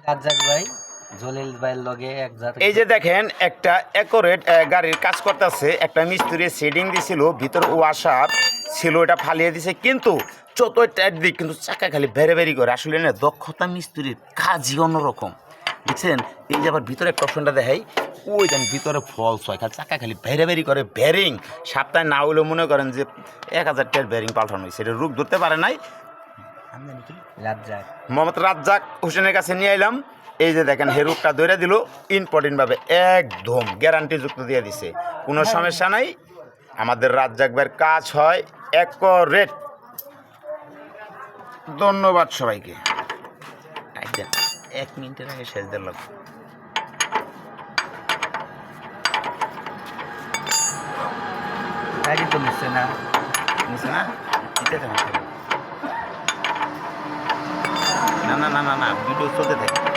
রাজ্জাক ভাই জলিল ভাইয়ের লগে এই যে দেখেন একটা অ্যাকোরেট গাড়ির কাজ করতেছে, একটা মিস্ত্রি সেডিং দিছিল, ভিতর ওয়াশার ছিল, এটা ফালিয়ে দিছে, কিন্তু যতই টাইট দিক কিন্তু চাকা খালি বেড়ে বেরি করে। আসলে না, দক্ষতা মিস্ত্রির কাজই অন্যরকম, বুঝছেন? এই যে আবার ভিতরে একটা অপশনটা দেখাই, ওই দেন ভিতরে ফলস হয়, খালি চাকা খালি বেড়ে বেরি করে। ব্যারিং সপ্তাহে না হলেও মনে করেন যে 1000 টাকার ব্যারিং পাল্টানো হয়েছে, এটা রূপ ধরতে পারে নাই। রাজ্জাক মোহাম্মদ রাজ্জাক হোসেনের কাছে নিয়ে এলাম। এই যে দেখেন হেরুকটা ধরে দিল ইম্পর্টেন্টভাবে, একদম গ্যারান্টিযুক্ত দিয়ে দিছে, কোনো সমস্যা নাই। আমাদের রাজ্জাক ভাইয়ের কাজ হয় অ্যাকোরেট। ধন্যবাদ সবাইকে। 1 মিনিটের আগে শেষ দিল। গাড়ি তো নিচ্ছে না নিছে না? না না না না না, ভিডিও চলতে থাকে।